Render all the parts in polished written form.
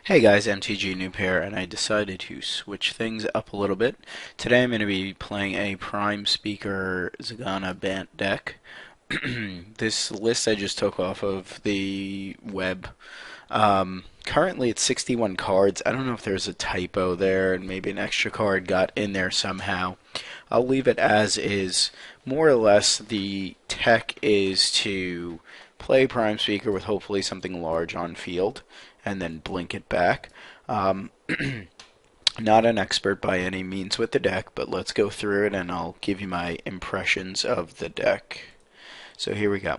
Hey guys, mtgnoob here, and I decided to switch things up a little bit. Today I'm going to be playing a Prime Speaker Zagana Bant deck. This list I just took off of the web. Currently it's 61 cards. I don't know if there's a typo there and maybe an extra card got in there somehow. I'll leave it as is. More or less, the tech is to play Prime Speaker with hopefully something large on field and then blink it back. Um, Not an expert by any means with the deck, but let's go through it and I'll give you my impressions of the deck. So here we go.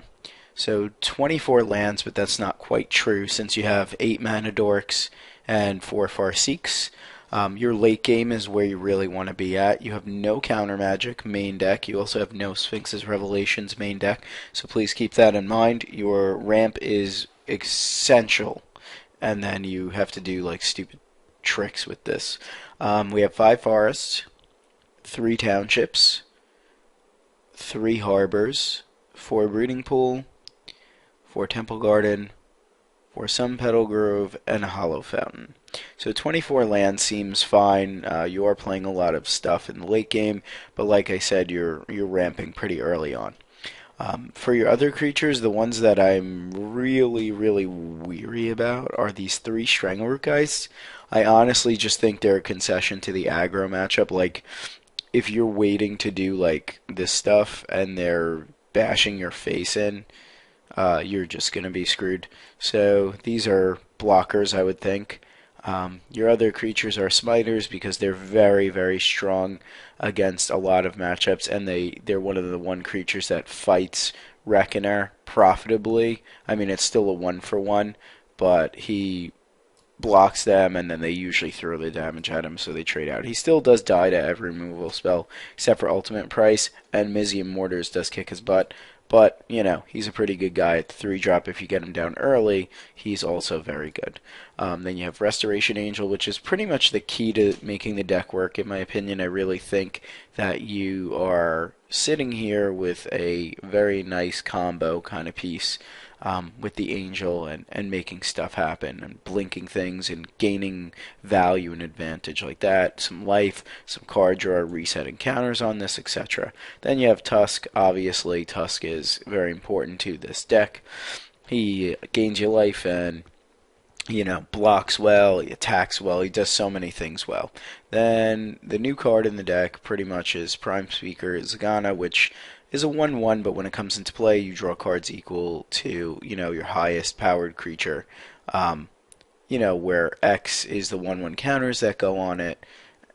So 24 lands, but that's not quite true since you have 8 mana dorks and 4 Farseeks. Your late game is where you really want to be at. You have no counter magic main deck. You also have no Sphinx's Revelations main deck. So please keep that in mind. Your ramp is essential, and then you have to do like stupid tricks with this. We have 5 forests, 3 townships, 3 harbors, 4 breeding pool, 4 temple garden, 4 sun petal grove, and a hollow fountain. So 24 land seems fine. You are playing a lot of stuff in the late game, but like I said, you're ramping pretty early on. For your other creatures, the ones that I'm really weary about are these 3 Strangleroot Geists. I honestly just think they're a concession to the aggro matchup. Like, if you're waiting to do like this stuff and they're bashing your face in, you're just going to be screwed. So these are blockers, I would think. Your other creatures are smiters because they're very strong against a lot of matchups, and they're one of the one creatures that fights Reckoner profitably. I mean, it's still a 1-for-1, but he blocks them, and then they usually throw the damage at him, so they trade out. He still does die to every removable spell, except for Ultimate Price, and Mizium Mortars does kick his butt. But, you know, he's a pretty good guy at the 3-drop. If you get him down early, he's also very good. Then you have Restoration Angel, which is pretty much the key to making the deck work, in my opinion. I really think that you are sitting here with a very nice combo kind of piece, with the angel and making stuff happen and blinking things and gaining value and advantage like that. Some life, some card draw, reset encounters on this, etc. Then you have Tusk. Obviously, Tusk is very important to this deck. He gains you life and blocks well, he attacks well, he does so many things well. Then the new card in the deck pretty much is Prime Speaker Zagana, which is a 1/1, but when it comes into play, you draw cards equal to, your highest powered creature. Where X is the 1/1 counters that go on it.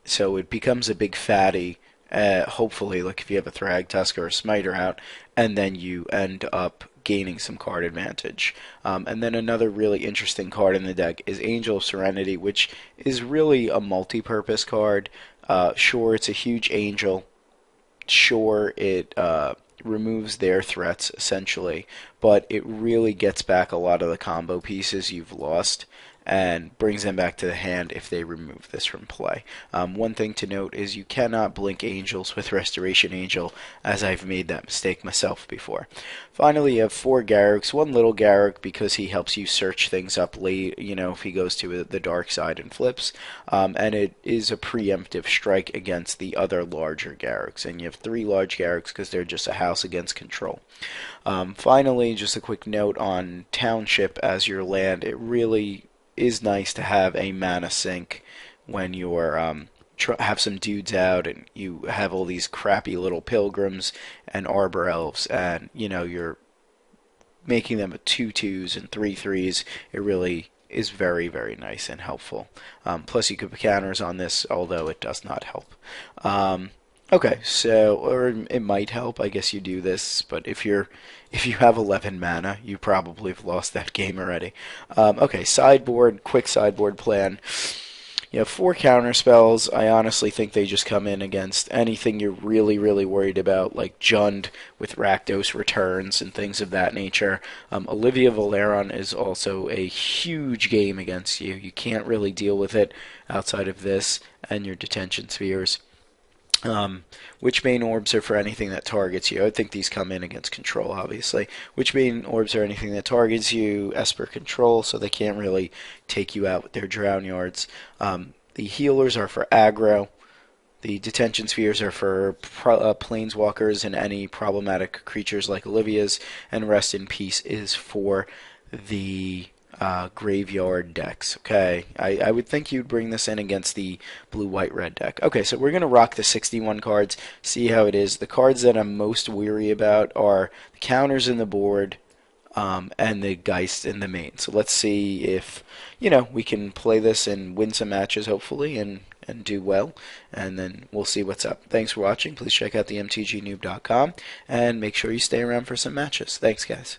So it becomes a big fatty, hopefully, like if you have a Thrag Tusk or a Smiter out, and then you end up gaining some card advantage. And then another really interesting card in the deck is Angel of Serenity, which is really a multi-purpose card. Sure, it's a huge angel. Sure, it removes their threats, essentially, but it really gets back a lot of the combo pieces you've lost and brings them back to the hand if they remove this from play. One thing to note is you cannot blink angels with Restoration Angel, as I've made that mistake myself before. Finally, you have 4 Garruks. One little Garruk because he helps you search things up late, if he goes to the dark side and flips. And it is a preemptive strike against the other larger Garruks. And you have 3 large Garruks because they're just a house against control. Finally, just a quick note on Township as your land. It really is nice to have a mana sink when you're have some dudes out and you have all these crappy little pilgrims and arbor elves, and you're making them a 2/2s and 3/3s. It really is very nice and helpful. Plus you could put counters on this, although it does not help. Okay, so, or it might help. I guess you do this, but if you have 11 mana, you probably have lost that game already. Okay, sideboard, quick sideboard plan. You have 4 counter spells. I honestly think they just come in against anything you're really worried about, like Jund with Rakdos returns and things of that nature. Olivia Valeron is also a huge game against you. You can't really deal with it outside of this and your detention spheres. Um, which main orbs are for anything that targets you? I would think these come in against control, obviously. Which main orbs are anything that targets you? Esper control, so they can't really take you out with their drown yards. The healers are for aggro. The detention spheres are for planeswalkers and any problematic creatures like Olivia's, and rest in peace is for the graveyard decks. Okay, I would think you'd bring this in against the blue-white-red deck. Okay, so we're going to rock the 61 cards, see how it is. The cards that I'm most weary about are the counters in the board, and the Geist in the main. So let's see if, we can play this and win some matches, hopefully, and do well, and then we'll see what's up. Thanks for watching. Please check out the mtgnoob.com, and make sure you stay around for some matches. Thanks, guys.